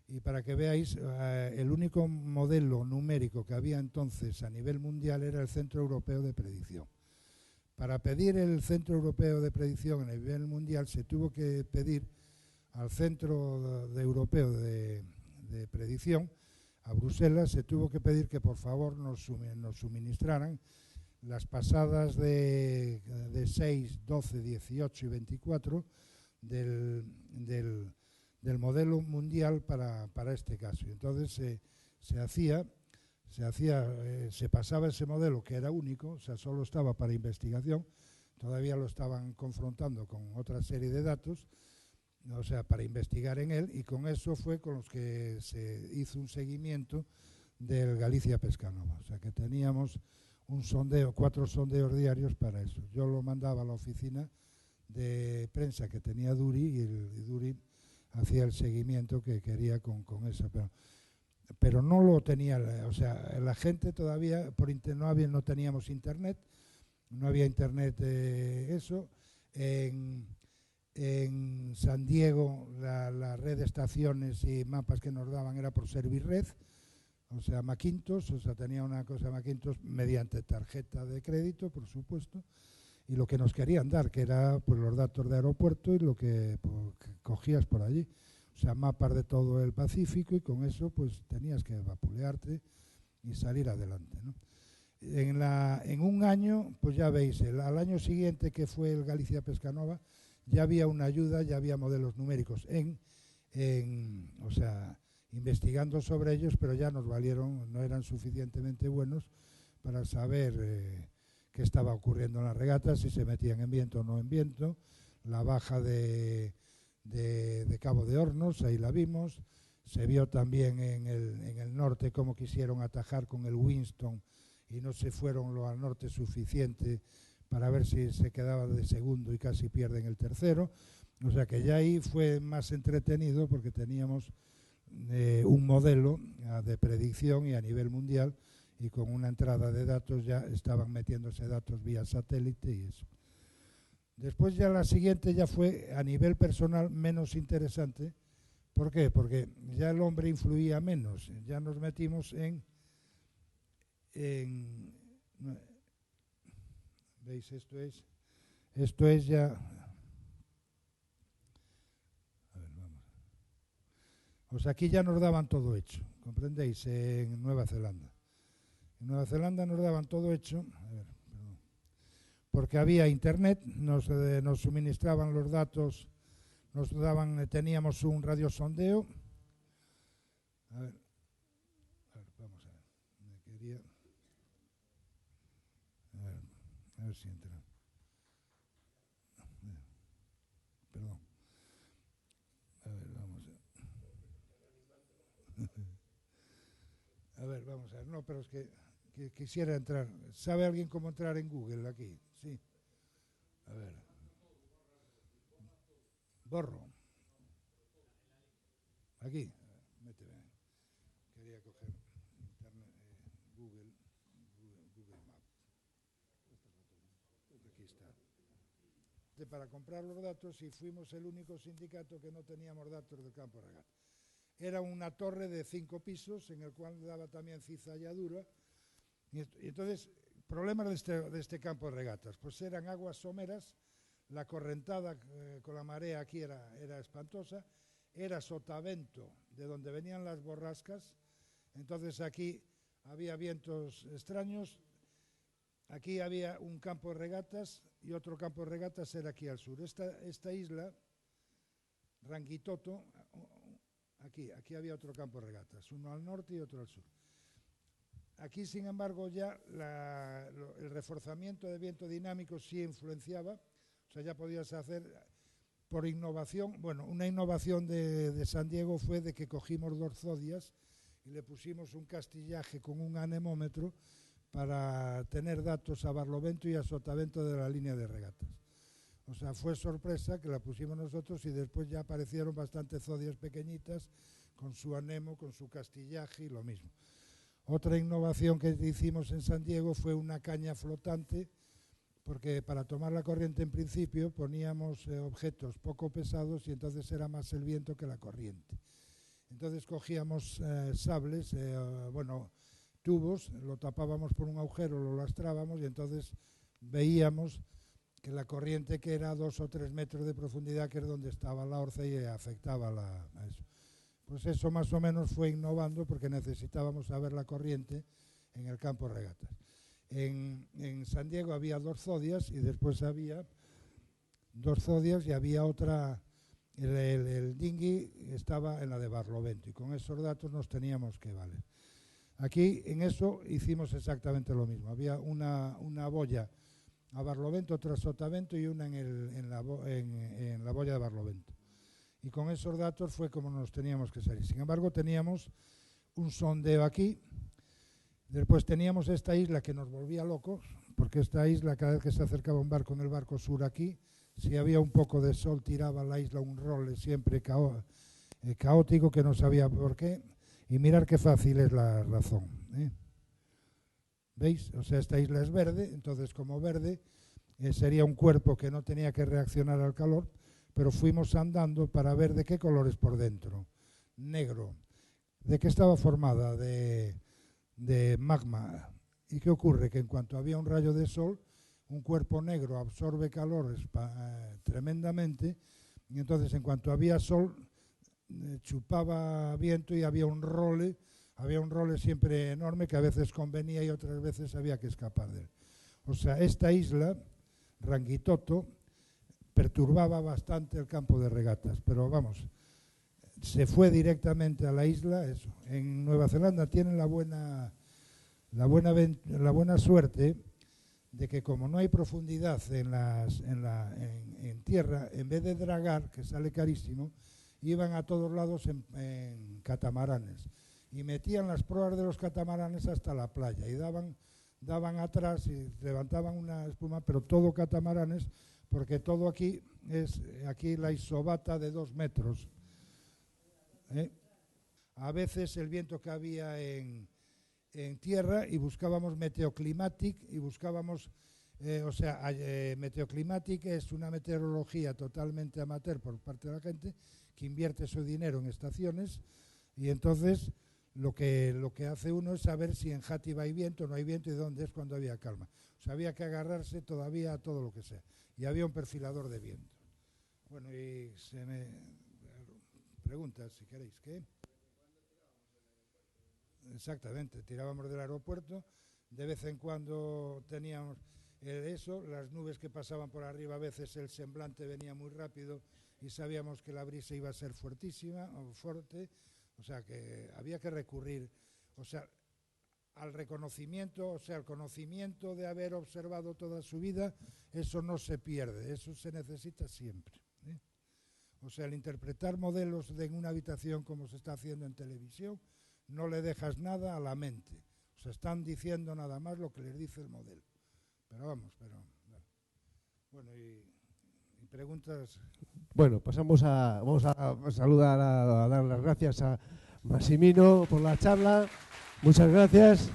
Y para que veáis, el único modelo numérico que había entonces a nivel mundial era el Centro Europeo de Predicción. Para pedir el Centro Europeo de Predicción a nivel mundial se tuvo que pedir al Centro Europeo de Predicción, a Bruselas, se tuvo que pedir que por favor nos suministraran las pasadas de 6, 12, 18 y 24 del modelo mundial para este caso. Y entonces se se pasaba ese modelo que era único, o sea, solo estaba para investigación, todavía lo estaban confrontando con otra serie de datos, o sea, para investigar en él, y con eso fue con los que se hizo un seguimiento del Galicia Pescanova. O sea, que teníamos un sondeo, 4 sondeos diarios para eso. Yo lo mandaba a la oficina de prensa que tenía Duri, y Duri hacía el seguimiento que quería con eso. Pero no lo tenía, o sea, la gente todavía, no teníamos internet, no había internet, eso. En San Diego la red de estaciones y mapas que nos daban era por Servirred, o sea, Macintosh, o sea, tenía una cosa Macintosh mediante tarjeta de crédito, por supuesto, y lo que nos querían dar, que era pues los datos de aeropuerto y lo que cogías por allí. O sea, mapas de todo el Pacífico, y con eso pues tenías que vapulearte y salir adelante, ¿no? En un año, pues ya veis, al año siguiente, que fue el Galicia Pescanova, ya había una ayuda, ya había modelos numéricos o sea, investigando sobre ellos, pero ya nos valieron, no eran suficientemente buenos para saber qué estaba ocurriendo en las regatas, si se metían en viento o no en viento. La baja de Cabo de Hornos, ahí la vimos. Se vio también en el norte cómo quisieron atajar con el Winston y no se fueron lo al norte suficiente para ver si se quedaba de segundo y casi pierden el tercero. O sea que ya ahí fue más entretenido porque teníamos un modelo de predicción y a nivel mundial, y con una entrada de datos ya estaban metiéndose datos vía satélite y eso. Después ya la siguiente ya fue a nivel personal menos interesante. ¿Por qué? Porque ya el hombre influía menos, ya nos metimos ¿veis? Esto es ya... A ver, vamos. O sea, aquí ya nos daban todo hecho, ¿comprendéis? En Nueva Zelanda. En Nueva Zelanda nos daban todo hecho, a ver, perdón, porque había internet, nos suministraban los datos, teníamos un radiosondeo. A ver, vamos a ver, a ver si entra. Perdón. A ver, vamos a ver. A ver, vamos a ver. No, pero es que quisiera entrar. ¿Sabe alguien cómo entrar en Google aquí? Sí. A ver. Borro. Aquí. Méteme. Quería coger internet, Google Maps. Aquí está. Para comprar los datos, y fuimos el único sindicato que no teníamos datos del campo de regata. Era una torre de 5 pisos en el cual daba también cizalladura. Y entonces, problemas de este campo de regatas, pues eran aguas someras, la correntada con la marea aquí era espantosa, era sotavento de donde venían las borrascas, entonces aquí había vientos extraños. Aquí había un campo de regatas y otro campo de regatas era aquí al sur. Esta isla, Rangitoto, aquí había otro campo de regatas, uno al norte y otro al sur. Aquí, sin embargo, ya el reforzamiento de viento dinámico sí influenciaba, o sea, ya podías hacer por innovación. Bueno, una innovación de San Diego fue de que cogimos 2 zodias y le pusimos un castillaje con un anemómetro para tener datos a barlovento y a sotavento de la línea de regatas. O sea, fue sorpresa que la pusimos nosotros, y después ya aparecieron bastantes zodias pequeñitas con su anemo, con su castillaje y lo mismo. Otra innovación que hicimos en San Diego fue una caña flotante, porque para tomar la corriente en principio poníamos objetos poco pesados, y entonces era más el viento que la corriente. Entonces cogíamos sables, tubos, lo tapábamos por un agujero, lo lastrábamos, y entonces veíamos que la corriente, que era 2 o 3 metros de profundidad, que es donde estaba la orza y afectaba a eso. Pues eso más o menos fue innovando, porque necesitábamos saber la corriente en el campo de regatas. En San Diego había 2 zodias, y después había 2 zodias y había otra, el dinghy estaba en la de barlovento, y con esos datos nos teníamos que valer. Aquí en eso hicimos exactamente lo mismo. Había una boya a Barlovento, otra a Sotavento y una en la boya de Barlovento. Y con esos datos fue como nos teníamos que salir. Sin embargo, teníamos un sondeo aquí. Después teníamos esta isla que nos volvía locos, porque esta isla, cada vez que se acercaba un barco en el barco sur aquí, si había un poco de sol, tiraba la isla un role siempre caótico que no sabía por qué. Y mirar qué fácil es la razón, ¿eh? ¿Veis? O sea, esta isla es verde, entonces como verde sería un cuerpo que no tenía que reaccionar al calor, pero fuimos andando para ver de qué color es por dentro. Negro. ¿De qué estaba formada? De magma. ¿Y qué ocurre? Que en cuanto había un rayo de sol, un cuerpo negro absorbe calor tremendamente, y entonces en cuanto había sol, chupaba viento y había un role siempre enorme que a veces convenía y otras veces había que escapar de él. O sea, esta isla, Rangitoto, perturbaba bastante el campo de regatas, pero vamos, se fue directamente a la isla. Eso. En Nueva Zelanda tienen la buena suerte de que como no hay profundidad en tierra, en vez de dragar, que sale carísimo, iban a todos lados en catamaranes y metían las proas de los catamaranes hasta la playa y daban atrás y levantaban una espuma, pero todo catamaranes, porque todo aquí es la isobata de 2 metros. A veces el viento que había en tierra y buscábamos Meteoclimatic y buscábamos, Meteoclimatic es una meteorología totalmente amateur por parte de la gente que invierte su dinero en estaciones y entonces lo que hace uno es saber si en Játiva hay viento o no hay viento y dónde es cuando había calma. O sea, había que agarrarse todavía a todo lo que sea. Y había un perfilador de viento. Bueno, y se me pregunta si queréis, ¿qué? Exactamente, tirábamos del aeropuerto, de vez en cuando teníamos eso, las nubes que pasaban por arriba, a veces el semblante venía muy rápido y sabíamos que la brisa iba a ser fuertísima o fuerte, o sea que había que recurrir, o sea, al reconocimiento, o sea, el conocimiento de haber observado toda su vida, eso no se pierde, eso se necesita siempre, ¿eh? O sea, el interpretar modelos en una habitación como se está haciendo en televisión, no le dejas nada a la mente. O sea, están diciendo nada más lo que les dice el modelo. Pero vamos, bueno, y preguntas. Bueno, vamos a saludar, a dar las gracias a Massimino por la charla. Muchas gracias.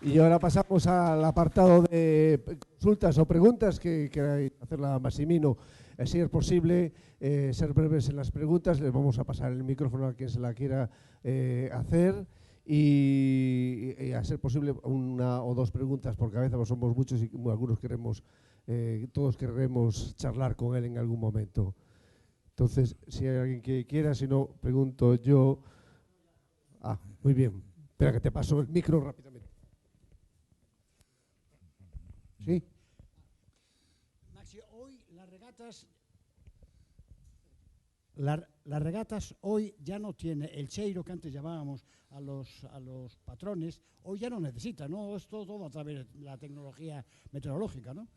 Y ahora pasamos al apartado de consultas o preguntas que queráis hacerle a Massimino. Si es posible, ser breves en las preguntas. Les vamos a pasar el micrófono a quien se la quiera hacer y a ser posible una o dos preguntas por cabeza, porque somos muchos y algunos todos queremos charlar con él en algún momento. Entonces, si hay alguien que quiera, si no, pregunto yo. Muy bien. Espera que te paso el micro rápidamente. Sí. Maxi, hoy las regatas hoy ya no tiene el cheiro que antes llamábamos a los patrones, hoy ya no necesita, ¿no? Es todo a través de la tecnología meteorológica, ¿no?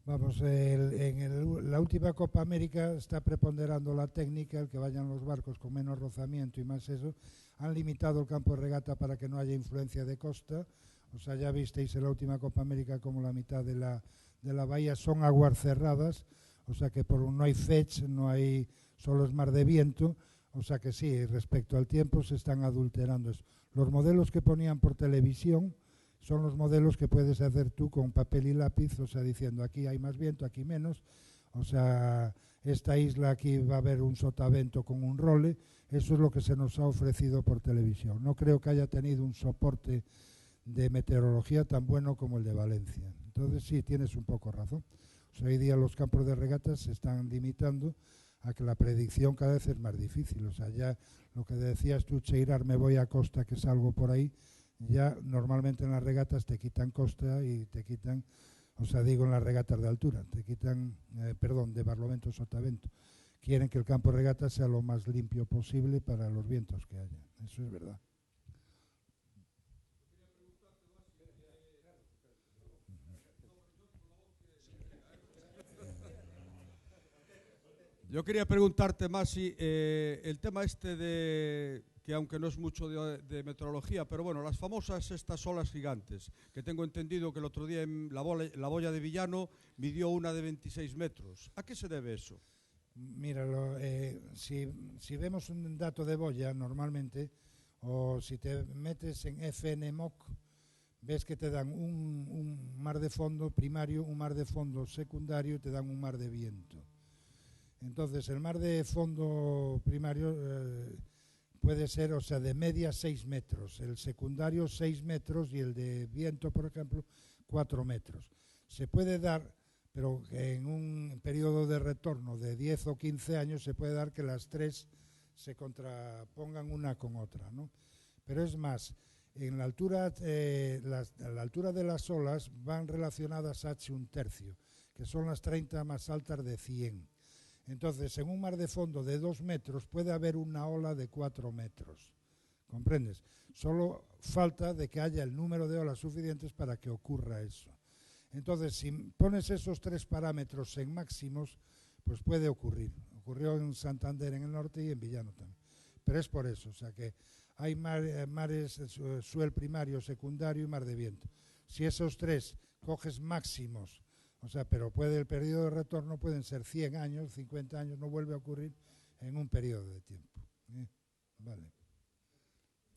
Vamos, la última Copa América está preponderando la técnica, el que vayan los barcos con menos rozamiento y más eso. Han limitado el campo de regata para que no haya influencia de costa. O sea, ya visteis en la última Copa América como la mitad de la bahía son aguas cerradas, o sea que no hay fetch, solo es mar de viento, o sea que sí, respecto al tiempo se están adulterando eso. Los modelos que ponían por televisión son los modelos que puedes hacer tú con papel y lápiz, o sea, diciendo aquí hay más viento, aquí menos, o sea, esta isla aquí va a haber un sotavento con un role, eso es lo que se nos ha ofrecido por televisión. No creo que haya tenido un soporte de meteorología tan bueno como el de Valencia. Entonces sí, tienes un poco razón. O sea, hoy día los campos de regatas se están limitando a que la predicción cada vez es más difícil. O sea, ya lo que decías tú, Cheirar, me voy a costa, que salgo por ahí, ya normalmente en las regatas te quitan costa y te quitan, o sea, digo en las regatas de altura, te quitan, de Barlovento, Sotavento, quieren que el campo de regata sea lo más limpio posible para los vientos que haya. Eso es verdad. Yo quería preguntarte, Masi, el tema este de que aunque no es mucho de meteorología, pero bueno, las famosas estas olas gigantes, que tengo entendido que el otro día en la boya de Villano midió una de 26 metros. ¿A qué se debe eso? Mira, si vemos un dato de boya normalmente, o si te metes en FNMOC, ves que te dan un mar de fondo primario, un mar de fondo secundario y te dan un mar de viento. Entonces, el mar de fondo primario puede ser, o sea, de media 6 metros, el secundario 6 metros y el de viento, por ejemplo, 4 metros. Se puede dar, pero en un periodo de retorno de 10 o 15 años se puede dar que las tres se contrapongan una con otra, ¿no? Pero es más, en la altura, la altura de las olas van relacionadas H1/3, que son las 30 más altas de 100. Entonces, en un mar de fondo de 2 metros puede haber una ola de 4 metros. ¿Comprendes? Solo falta de que haya el número de olas suficientes para que ocurra eso. Entonces, si pones esos tres parámetros en máximos, pues puede ocurrir. Ocurrió en Santander en el norte y en Villano también. Pero es por eso, o sea que hay mares, suel primario, secundario y mar de viento. Si esos tres coges máximos, o sea, pero el periodo de retorno pueden ser 100 años, 50 años, no vuelve a ocurrir en un periodo de tiempo. Vale.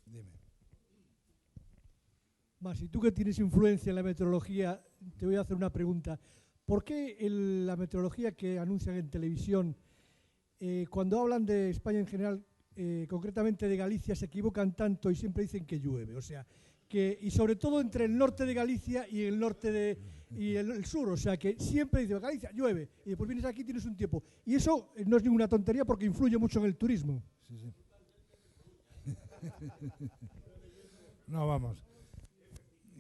Dime. Masi, tú que tienes influencia en la meteorología, te voy a hacer una pregunta. ¿Por qué la meteorología que anuncian en televisión, cuando hablan de España en general, concretamente de Galicia, se equivocan tanto y siempre dicen que llueve? O sea, y sobre todo entre el norte de Galicia y el norte y el sur, o sea que siempre dicen Galicia llueve y después vienes aquí y tienes un tiempo. Y eso no es ninguna tontería porque influye mucho en el turismo. Sí, sí. No, vamos.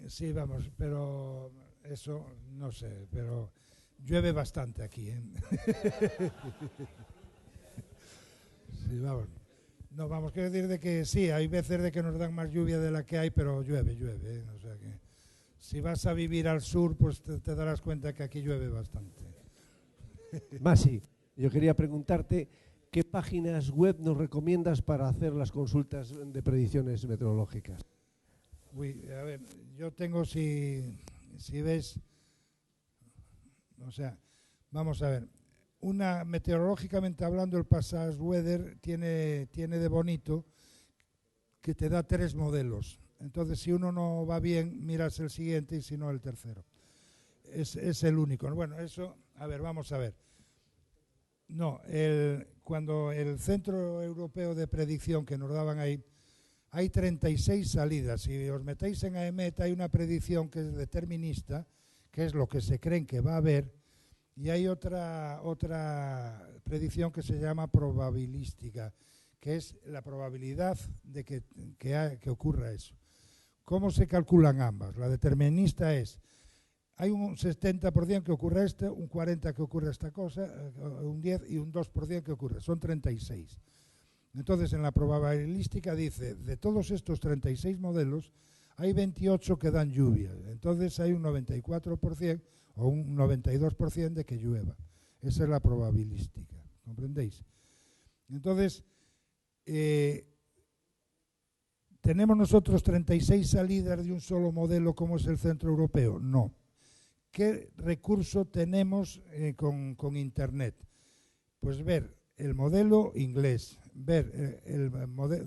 Sí, vamos, pero eso no sé, pero llueve bastante aquí, ¿eh? Sí, vamos. No, vamos, quiero decir de que sí, hay veces de que nos dan más lluvia de la que hay, pero llueve, ¿eh? O sea que si vas a vivir al sur, pues te darás cuenta que aquí llueve bastante. Masi, yo quería preguntarte qué páginas web nos recomiendas para hacer las consultas de predicciones meteorológicas. Uy, a ver, yo tengo, si ves, o sea, vamos a ver, una meteorológicamente hablando, el Passage Weather tiene de bonito que te da 3 modelos. Entonces, si uno no va bien, miras el siguiente y si no, el tercero. Es el único. Bueno, eso, a ver, vamos a ver. No, cuando el Centro Europeo de Predicción que nos daban ahí, hay 36 salidas. Si os metéis en AEMET hay una predicción que es determinista, que es lo que se creen que va a haber, y hay otra predicción que se llama probabilística, que es la probabilidad de que ocurra eso. ¿Cómo se calculan ambas? La determinista es, hay un 70% que ocurre esto, un 40% que ocurre esta cosa, un 10% y un 2% que ocurre. Son 36. Entonces, en la probabilística dice, de todos estos 36 modelos, hay 28 que dan lluvia. Entonces, hay un 94% o un 92% de que llueva. Esa es la probabilística. ¿Comprendéis? Entonces, ¿tenemos nosotros 36 salidas de un solo modelo como es el Centro Europeo? No. ¿Qué recurso tenemos con Internet? Pues ver el modelo inglés, ver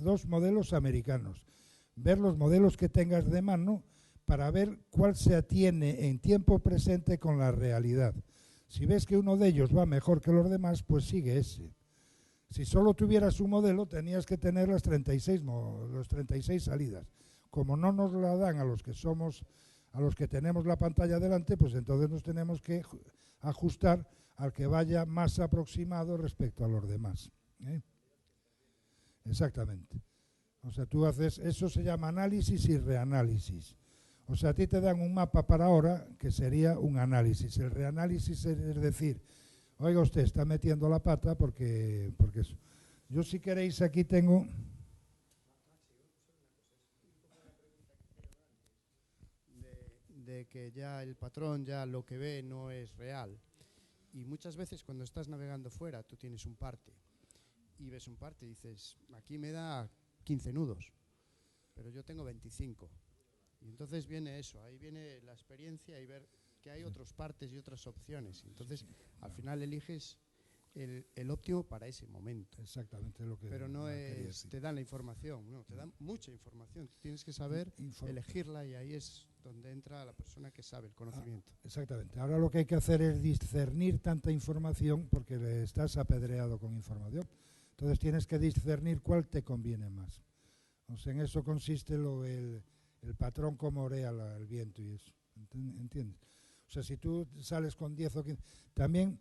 dos modelos americanos, ver los modelos que tengas de mano para ver cuál se atiene en tiempo presente con la realidad. Si ves que uno de ellos va mejor que los demás, pues sigue ese. Si solo tuvieras un modelo, tenías que tener los 36 salidas. Como no nos la dan a los que tenemos la pantalla delante, pues entonces nos tenemos que ajustar al que vaya más aproximado respecto a los demás. Exactamente. O sea, tú haces, eso se llama análisis y reanálisis. O sea, a ti te dan un mapa para ahora que sería un análisis. El reanálisis es decir, Oiga usted, está metiendo la pata porque eso. Yo, si queréis, aquí tengo... De que ya el patrón ya lo que ve no es real. Y muchas veces cuando estás navegando fuera, tú tienes un parte y ves un parte y dices, aquí me da 15 nudos, pero yo tengo 25. Y entonces viene eso, ahí viene la experiencia y ver que hay otros partes y otras opciones. Entonces, al final eliges el óptimo para ese momento. Exactamente lo que... Pero no es, te dan la información, no, te dan mucha información. Tú tienes que saber elegirla y ahí es donde entra la persona que sabe el conocimiento. Exactamente. Ahora lo que hay que hacer es discernir tanta información porque le estás apedreado con información. Entonces tienes que discernir cuál te conviene más. O sea, en eso consiste el patrón como orea el viento y eso. ¿Entiendes? O sea, si tú sales con 10 o 15... También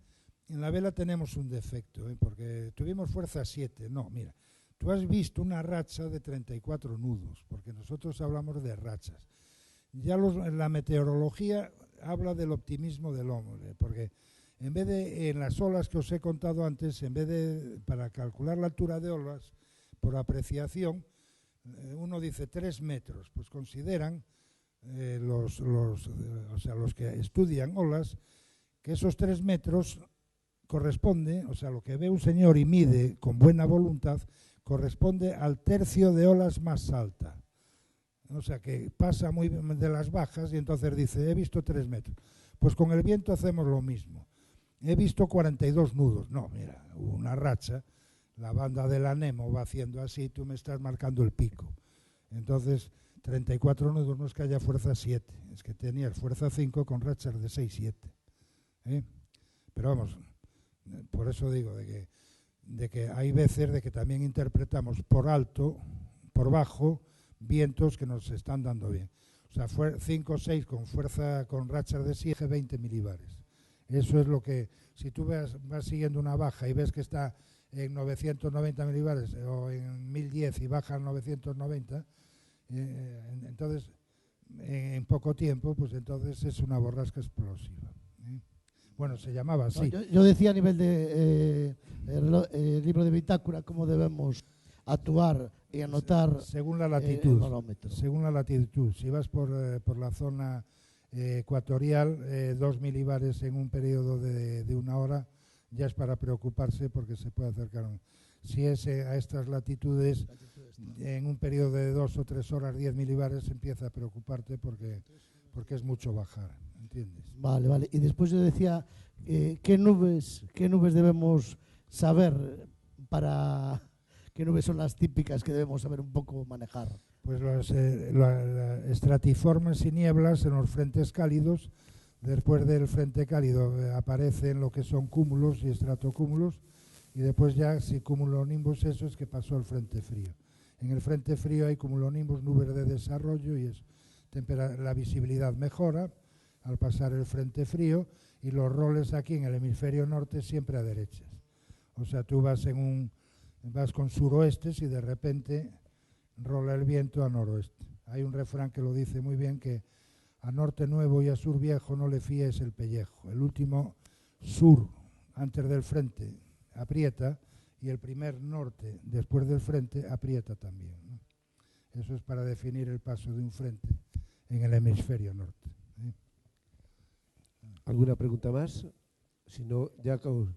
en la vela tenemos un defecto, porque tuvimos fuerza 7. No, mira, tú has visto una racha de 34 nudos, porque nosotros hablamos de rachas. Ya la meteorología habla del optimismo del hombre, porque en vez de, en las olas que os he contado antes, en vez de, para calcular la altura de olas, por apreciación, uno dice 3 metros, pues consideran los que estudian olas, que esos 3 metros corresponde, o sea, lo que ve un señor y mide con buena voluntad, corresponde al tercio de olas más alta. O sea, que pasa muy de las bajas y entonces dice, he visto 3 metros. Pues con el viento hacemos lo mismo. He visto 42 nudos. No, mira, una racha, la banda de la Nemo va haciendo así, tú me estás marcando el pico. Entonces, 34 nudos no es que haya fuerza 7, es que tenías fuerza 5 con rachas de 6-7. Pero vamos, por eso digo de que hay veces de que también interpretamos por alto, por bajo, vientos que nos están dando bien. O sea, 5 o 6 con fuerza, con rachas de 7, 20 milibares. Eso es lo que, si tú vas siguiendo una baja y ves que está en 990 milibares o en 1010 y baja a 990, entonces en poco tiempo, pues entonces es una borrasca explosiva. Bueno, se llamaba así. No, yo decía a nivel de libro de bitácora cómo debemos actuar y anotar según la latitud. El barómetro. Según la latitud. Si vas por la zona ecuatorial, 2 milibares en un periodo de 1 hora ya es para preocuparse porque se puede acercar. Si es a estas latitudes, en un periodo de 2 o 3 horas, 10 milibares, empieza a preocuparte porque es mucho bajar, ¿entiendes? Vale, vale. Y después yo decía, ¿qué nubes debemos saber para... ¿Qué nubes son las típicas que debemos saber un poco manejar? Pues las estratiformes y nieblas en los frentes cálidos. Después del frente cálido aparecen lo que son cúmulos y estratocúmulos, y después ya si cumulonimbus, eso es que pasó al frente frío. En el frente frío hay cumulonimbus, nubes de desarrollo, y eso. La visibilidad mejora al pasar el frente frío, y los roles aquí en el hemisferio norte siempre a derechas. O sea, tú vas con suroestes y de repente rola el viento a noroeste. Hay un refrán que lo dice muy bien, que a norte nuevo y a sur viejo no le fíes el pellejo. El último sur antes del frente aprieta y el primer norte después del frente aprieta también, ¿no? Eso es para definir el paso de un frente en el hemisferio norte. ¿Alguna pregunta más? Si no, ya acabo.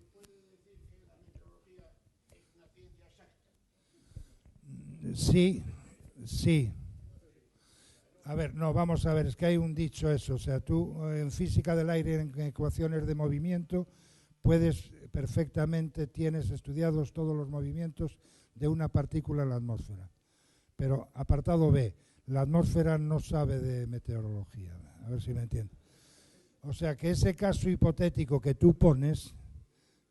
Sí, sí. A ver, no, vamos a ver, es que hay un dicho eso, o sea, tú en física del aire, en ecuaciones de movimiento, puedes perfectamente, tienes estudiados todos los movimientos de una partícula en la atmósfera. Pero apartado B, la atmósfera no sabe de meteorología, a ver si me entiendes. O sea, que ese caso hipotético que tú pones,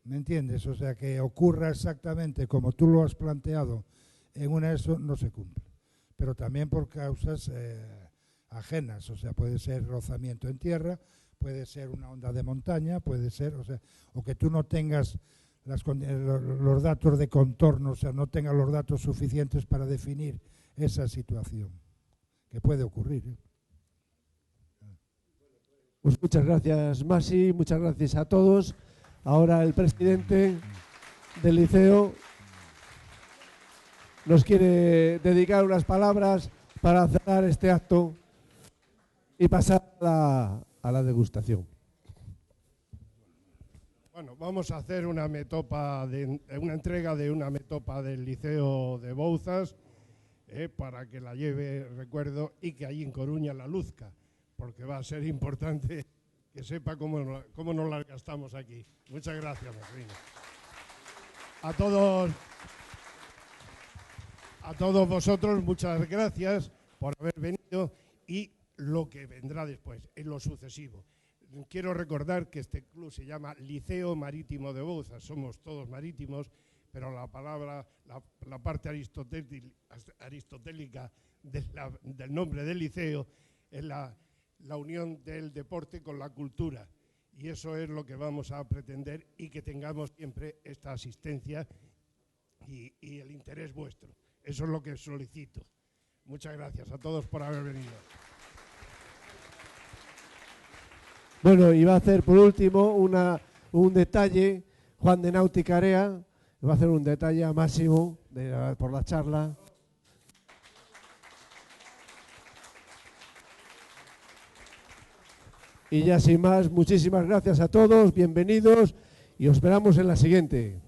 ¿me entiendes? O sea, que ocurra exactamente como tú lo has planteado en una eso, no se cumple. Pero también por causas ajenas, o sea, puede ser rozamiento en tierra, puede ser una onda de montaña, puede ser, o sea, o que tú no tengas los datos de contorno, o sea, no tengas los datos suficientes para definir esa situación, que puede ocurrir. Pues muchas gracias, Masi, muchas gracias a todos. Ahora el presidente del liceo nos quiere dedicar unas palabras para cerrar este acto y pasar a la degustación. Bueno, vamos a hacer una entrega de una metopa del Liceo de Bouzas para que la lleve, recuerdo, y que allí en Coruña la luzca, porque va a ser importante que sepa cómo nos la gastamos aquí. Muchas gracias, Marcelino. A todos vosotros, muchas gracias por haber venido y lo que vendrá después, en lo sucesivo. Quiero recordar que este club se llama Liceo Marítimo de Bouzas, somos todos marítimos, pero la palabra, la parte aristotélica del nombre del liceo es la unión del deporte con la cultura, y eso es lo que vamos a pretender, y que tengamos siempre esta asistencia y el interés vuestro. Eso es lo que solicito. Muchas gracias a todos por haber venido. Bueno, y va a hacer por último un detalle, Juan de Náutica Area, va a hacer un detalle a Máximo por la charla. Y ya sin más, muchísimas gracias a todos, bienvenidos y os esperamos en la siguiente.